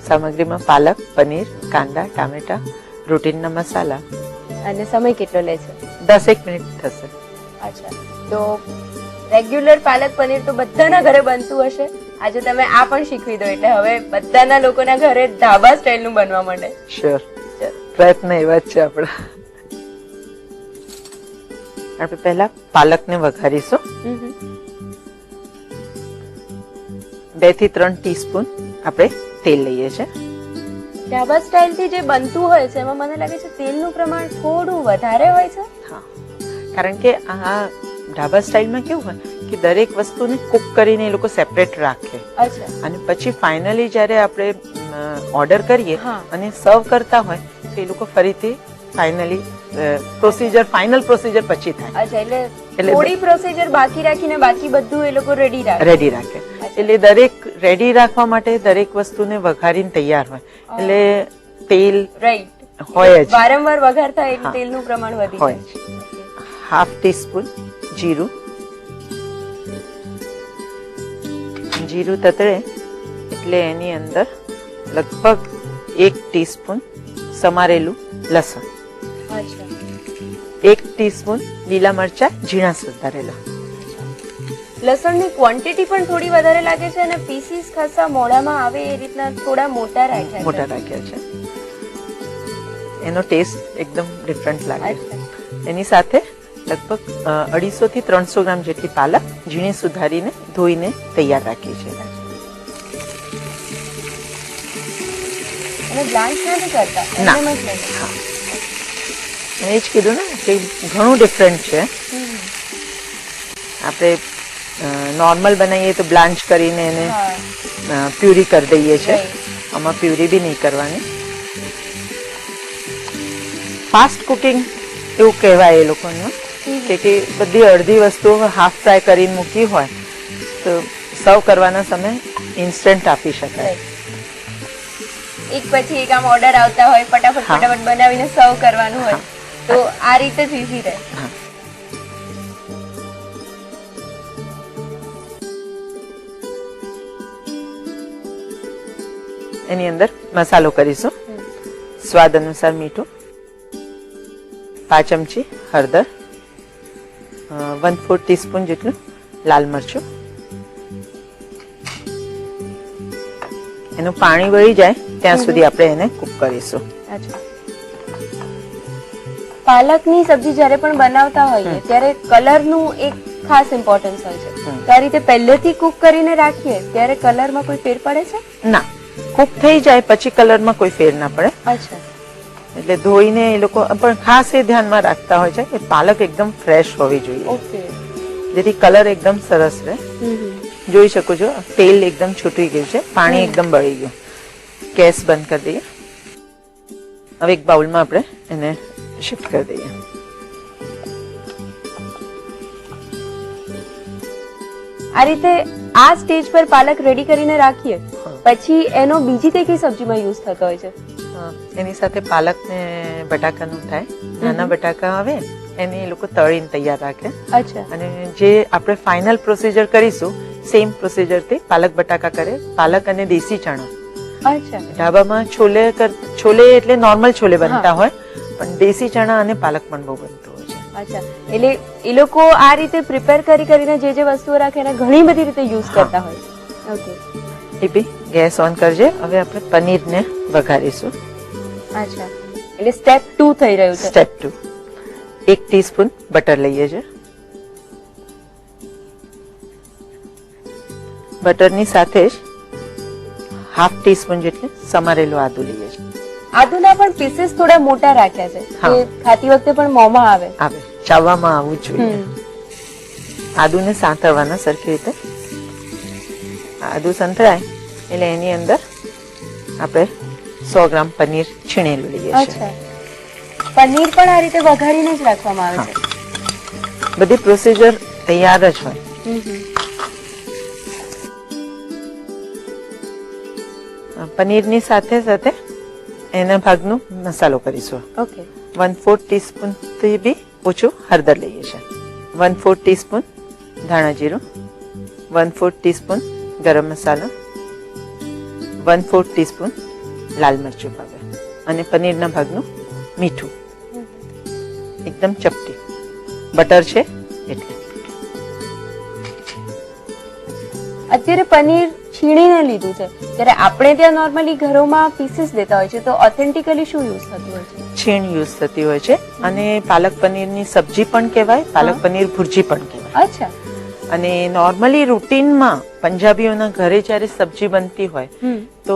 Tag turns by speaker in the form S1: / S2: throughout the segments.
S1: સામગ્રીમાં પાલક, પનીર, કાંદા, ટામેટા, રૂટીનના મસાલા.
S2: અને સમય કેટલો લે છે?
S1: 10 મિનિટ થશે.
S2: અચ્છા, તો રેગ્યુલર પાલક પનીર તો બધાના ઘરે બનતું હશે. આજે તમે આ પણ શીખવી દો એટલે હવે બધાના લોકોના ઘરે ધાબા સ્ટાઇલનું બનવા માંડે.
S1: શ્યોર, પ્રયત્ન એવા જ છે આપણા. આપણે પહેલા પાલકને વઘારીશું. 2 થી 3 ટીસ્પૂન આપણે તેલ લઈએ છીએ.
S2: ધાબા સ્ટાઇલ થી જે બનતું હોય છે એમાં મને લાગે છે તેલનું પ્રમાણ થોડું વધારે હોય છે.
S1: હા, કારણ કે આ ઢાબા સ્ટાઇલમાં કેવું હોય કે દરેક વસ્તુને કુક કરીને એ લોકો સેપરેટ રાખે.
S2: અચ્છા.
S1: અને પછી ફાઇનલી જ્યારે આપણે ઓર્ડર કરીએ અને સર્વ કરતા હોય તો એ લોકો ફરીથી ફાઇનલ પ્રોસીજર પછી થાય.
S2: અચ્છા, એટલે થોડી પ્રોસીજર બાકી રાખીને બાકી બધું એ લોકો રેડી
S1: રાખે. એટલે દરેક રેડી રાખવા માટે દરેક વસ્તુને વઘારીને તૈયાર હોય. એટલે તેલ હોય જ,
S2: વારંવાર વઘાર થાય એટલે તેલનું પ્રમાણ વધી જાય.
S1: 1/2 ટીસ્પૂન જીરું. જીરું તતડે એટલે એની અંદર લગભગ 1 ટીસ્પૂન સમારેલું લસણ. 1 ટીસ્પૂન લીલા મરચા ઝીણા સુધારેલા.
S2: લસણની ક્વોન્ટિટી પણ થોડી વધારે લાગે છે અને પીસીસ ખાસા મોઢામાં આવે એ રીતના થોડા મોટા રાખ્યા
S1: છે. એનો ટેસ્ટ એકદમ ડિફરન્ટ લાગે. એની સાથે લગભગ 250 થી 300 ગ્રામ જેટલી પાલક ઝીણી સુધારીને ધોઈને તૈયાર રાખી છે.
S2: અને બ્લાન્ચ નથી કરતા?
S1: ના, એ જ કીધું ને કે ઘણું ડિફરન્ટ છે. આપણે નોર્મલ બનાવીએ તો બ્લાન્ચ કરીને એને પ્યુરી કરી દઈએ છીએ. આમાં પ્યુરી બી નહીં કરવાની. ફાસ્ટ કુકિંગ એવું કહેવાય એ લોકોનું કે બધી અડધી વસ્તુઓ હાફ ફ્રાય કરીને મૂકી હોય તો સર્વ કરવાના સમય ઇન્સ્ટન્ટ આપી શકાય.
S2: એક પછી એક આમ ઓર્ડર આવતા હોય, ફટાફટ બનાવીને સર્વ કરવાનું હોય તો આ રીતે જ ઈઝી રહે.
S1: એની અંદર મસાલો કરીશું. સ્વાદ અનુસાર મીઠું, 5 ચમચી હળદર, 1/4 ટીસ્પૂન જેટલું લાલ મરચું. એનું પાણી વળી જાય ત્યાં સુધી આપણે એને કુક કરીશું.
S2: પાલકની સબ્જી જ્યારે પણ બનાવતા હોઈએ ત્યારે કલરનું એક ખાસ ઇમ્પોર્ટન્સ હોય છે. તો આ રીતે પહેલેથી કુક કરીને રાખીએ ત્યારે કલરમાં કોઈ ફેર પડે છે?
S1: ના, કુક થઈ જાય પછી કલરમાં કોઈ ફેર ના પડે.
S2: અચ્છા.
S1: એટલે ધોઈને એ લોકો પણ ખાસ એ ધ્યાનમાં રાખતા હોય છે કે પાલક એકદમ ફ્રેશ હોવી જોઈએ.
S2: ઓકે.
S1: જેથી કલર એકદમ સરસ રહે. જોઈ શકો છો તેલ એકદમ છૂટી ગયું છે, પાણી એકદમ બળી ગયું. ગેસ બંધ કરી દઈએ. હવે એક બાઉલમાં આપણે એને શિફ્ટ કરી દઈએ.
S2: આ રીતે આ સ્ટેજ પર પાલક રેડી કરીને રાખીએ પછી એનો બીજી કઈ કઈ સબ્જીમાં યુઝ થતો હોય છે?
S1: એની સાથે પાલક ને બટાકાનું થાય. નાના બટાકા આવે એને એ લોકો તળીને તૈયાર રાખે.
S2: અચ્છા.
S1: અને જે આપણે ફાઇનલ પ્રોસીજર કરીશું સેમ પ્રોસીજર થી પાલક બટાકા કરે. પાલક અને દેશી ચણા.
S2: અચ્છા.
S1: ઢાબામાં છોલે એટલે નોર્મલ છોલે બનતા હોય પણ દેશી ચણા અને પાલક પણ બહુ બનતું હોય છે.
S2: અચ્છા, એટલે એ લોકો આ રીતે પ્રિપેર કરીને જે વસ્તુઓ રાખે એને ઘણી બધી રીતે યુઝ કરતા હોય. ઓકે.
S1: એ બી ગેસ ઓન કરજે. હવે આપણે પનીરને વઘારીશું.
S2: અચ્છા, એટલે સ્ટેપ 2 થઈ રહ્યું છે.
S1: સ્ટેપ 2. 1 ટીસ્પૂન બટર લઈએ છે. બટરની સાથે જ 1/2 ટીસ્પૂન જેટલું સમારેલું આદુ લઈએ છીએ.
S2: આદુના પણ પીસીસ થોડા મોટા રાખ્યા છે કે ખાતી વખતે પણ મોંમાં આવે.
S1: ચાવવામાં આવવું જોઈએ. આદુને સાંતળવાના સરખી રીતે. આદુ સંતળાય એટલે એની અંદર આપણે 100 ગ્રામ પનીર છીણેલું લઈએ છીએ.
S2: પનીર પણ આ રીતે વઘારીને જ રાખવામાં આવે છે.
S1: બધી પ્રોસીજર તૈયાર જ હોય. પનીરની સાથે સાથે એના ભાગનો મસાલો કરીશું.
S2: ઓકે.
S1: 1/4 ટીસ્પૂન થી બી ઓછું હળદર લઈએ છીએ. 1/4 ટીસ્પૂન ધાણા જીરું, 1/4 ટીસ્પૂન ગરમ મસાલો, 1/4 ટીસ્પૂન લાલ મરચું પાવડર અને પનીરના ભાગનું મીઠું. એકદમ ચપટી બટર છે એટલે.
S2: અત્યારે પનીર છીણીને લીધું છે, ત્યારે આપણે ત્યાં નોર્મલી ઘરોમાં પીસીસ લેતા હોય છે, તો ઓથેન્ટિકલી શું યુઝ થતું હોય છે?
S1: છીણ યુઝ થતી હોય છે અને પાલક પનીરની સબ્જી પણ કહેવાય, પાલક પનીર ભુરજી પણ કહેવાય.
S2: અચ્છા.
S1: અને નોર્મલી રૂટીનમાં પંજાબીઓના ઘરે જ્યારે સબ્જી બનતી હોય તો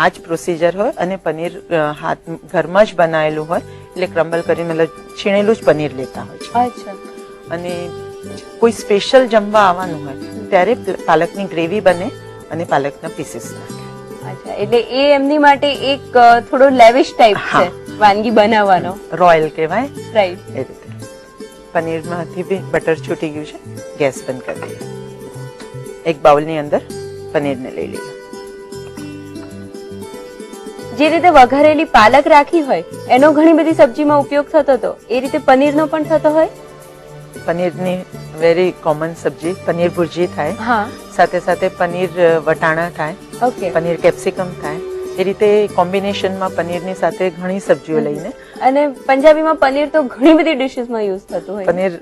S1: આ જ પ્રોસીજર હોય અને પનીર હાથ ઘરમાં જ બનાવેલું હોય એટલે ક્રમ્બલ કરીને મતલબ છીણેલું જ પનીર લેતા હોય છે.
S2: અચ્છા.
S1: અને કોઈ સ્પેશિયલ જમવા આવવાનું હોય ત્યારે પાલકની ગ્રેવી બને અને પાલકના પીસીસ નાખે.
S2: અચ્છા, એટલે એ એમની માટે એક થોડો લેવિશ ટાઈપ છે વાનગી બનાવવાનો.
S1: રોયલ કહેવાય.
S2: રાઈટ.
S1: એ રીતે પનીરમાંથી બી બટર છૂટી ગયું છે. ગેસ બંધ કરી દઈએ. એક બાઉલની અંદર પનીરને લઈ લઈએ.
S2: જે રીતે વઘારેલી પાલક રાખી હોય એનો ઘણી બધી સબ્જીમાં ઉપયોગ થતો હતો, એ રીતે પનીરનો પણ થતો હોય?
S1: પનીરની વેરી કોમન સબ્જી પનીર ભુરજી થાય,
S2: હા,
S1: સાથે સાથે પનીર વટાણા થાય,
S2: ઓકે,
S1: પનીર કેપ્સિકમ થાય. એ રીતે કોમ્બિનેશનમાં પનીરની સાથે ઘણી સબ્જીઓ લઈને.
S2: અને પંજાબીમાં પનીર તો ઘણી બધી ડિશીસમાં યુઝ થતું હોય.
S1: પનીર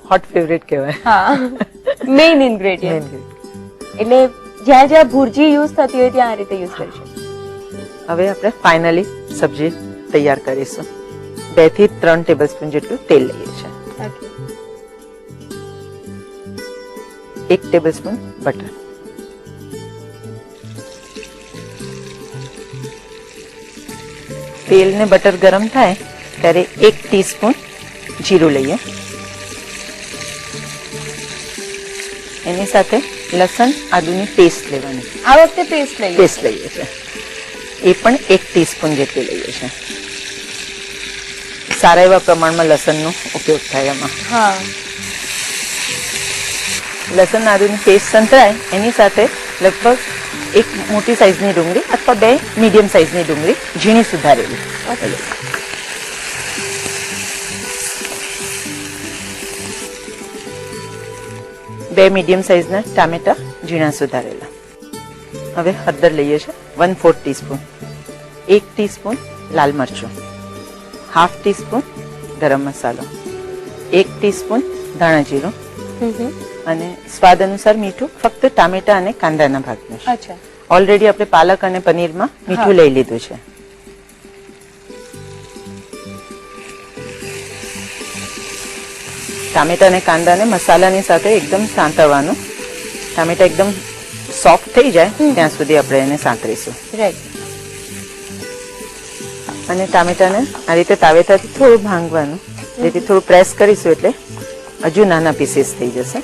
S1: હોટ ફેવરેટ કહેવાય.
S2: હા, મેઇન ઇન્ગ્રેડિયન્ટ. એટલે જ્યાં જ્યાં ભુરજી યુઝ થતી હોય ત્યાં આ રીતે યુઝ કરી શકીએ.
S1: હવે આપણે ફાઇનલી સબ્જી તૈયાર કરીશું. 2 થી 3 ટેબલસ્પૂન જેટલું તેલ લઈએ છીએ. 1 ટેબલસ્પૂન બટર, તેલ ને બટર ગરમ થાય ત્યારે 1 ટીસ્પૂન જીરું લઈએ. એની સાથે લસણ આદુની પેસ્ટ લેવાની.
S2: આ વખતે પેસ્ટ લઈએ
S1: છીએ. એ પણ 1 ટીસ્પૂન જેટલી લઈએ છીએ. સારા એવા પ્રમાણમાં લસણનો ઉપયોગ થાય એમાં.
S2: હા.
S1: લસણ આદુની પેસ્ટ સંતળાય એની સાથે લગભગ 1 મોટી સાઈઝની ડુંગળી અથવા 2 મીડિયમ સાઈઝની ડુંગળી ઝીણી સુધારેલી. 2 મીડિયમ સાઈઝના ટામેટા ઝીણા સુધારેલા. હવે હળદર લઈએ છીએ 1/4 ટીસ્પૂન, 1 ટીસ્પૂન લાલ મરચું, હાફ ટીસ્પૂન ગરમ મસાલો, 1 ટીસ્પૂન ધાણા જીરું અને સ્વાદ અનુસાર મીઠું, ફક્ત ટામેટા અને કાંદાના ભાગનું.
S2: અચ્છા.
S1: ઓલરેડી આપણે પાલક અને પનીરમાં મીઠું લઈ લીધું છે. ટામેટા અને કાંદાને મસાલાની સાથે એકદમ સાંતળવાનું. ટામેટા એકદમ સોફ્ટ થઈ જાય ત્યાં સુધી આપણે એને સાંતળીશું. અને ટામેટાને આ રીતે તાવેતાથી થોડું ભાંગવાનું, જેથી થોડું પ્રેસ કરીશું એટલે હજુ નાના પીસીસ થઈ જશે.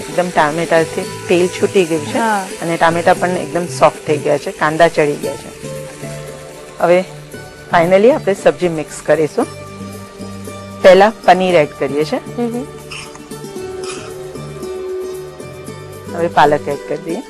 S1: એકદમ ટામેટાથી તેલ છૂટી ગયું છે અને ટામેટા પણ એકદમ સોફ્ટ થઈ ગયા છે, કાંદા ચડી ગયા છે. હવે ફાઇનલી આપણે સબ્જી મિક્સ કરીશું. પહેલા પનીર એડ કરીએ છીએ. હવે પાલક એડ કરી દઈએ.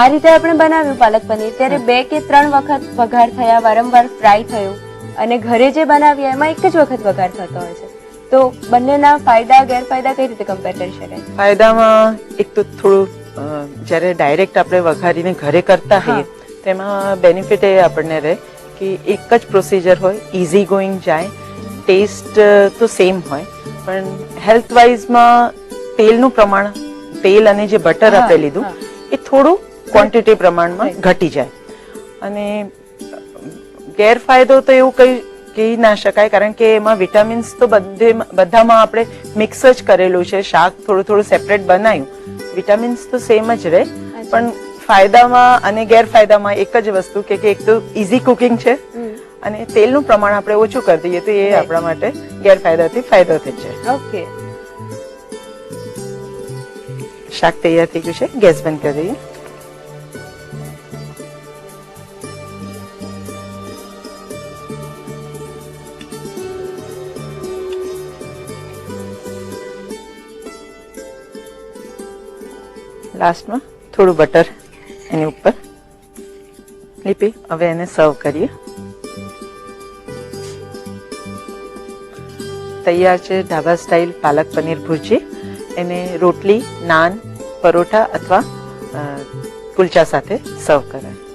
S2: આ રીતે આપણે બનાવ્યું પાલક પનીર, ત્યારે 2 કે 3 વખત વઘાર થયા, વારંવાર ફ્રાય થયું, અને ઘરે જે બનાવ્યા એમાં એક જ વખત વઘાર થતો હોય છે. તો બંનેના ફાયદા ગેરફાયદા કઈ રીતે કમ્પેર કરી શકાય?
S1: ફાયદામાં એક તો થોડું જ્યારે ડાયરેક્ટ આપણે વઘારીને ઘરે કરતા હોઈએ તેમાં બેનિફિટ એ આપણને રહે કે એક જ પ્રોસીજર હોય, ઇઝી ગોઈંગ જાય, ટેસ્ટ તો સેમ હોય, પણ હેલ્થ વાઇઝમાં તેલનું પ્રમાણ, તેલ અને જે બટર આપણે લીધું એ થોડું ક્વોન્ટિટી પ્રમાણમાં ઘટી જાય. અને ગેરફાયદો તો એવું કઈ કહી ના શકાય, કારણ કે એમાં વિટામિન્સ તો બધામાં આપણે મિક્સ જ કરેલું છે. શાક થોડું થોડું સેપરેટ બનાવ્યું, વિટામિન્સ તો સેમ જ રહે, પણ ફાયદામાં અને ગેરફાયદામાં એક જ વસ્તુ કે એક તો ઇઝી કુકિંગ છે અને તેલનું પ્રમાણ આપણે ઓછું કરી દઈએ તો એ આપણા માટે ગેરફાયદાથી ફાયદો થઈ છે.
S2: ઓકે.
S1: શાક તૈયાર થઈ ગયું છે. ગેસ બંધ કરી દઈએ. લાસ્ટમાં થોડું બટર એની ઉપર. લીપી હવે એને સર્વ કરીએ. તૈયાર છે ઢાબા સ્ટાઇલ પાલક પનીર ભુરજી. એને રોટલી, નાન, પરોઠા અથવા કુલચા સાથે સર્વ કરાય.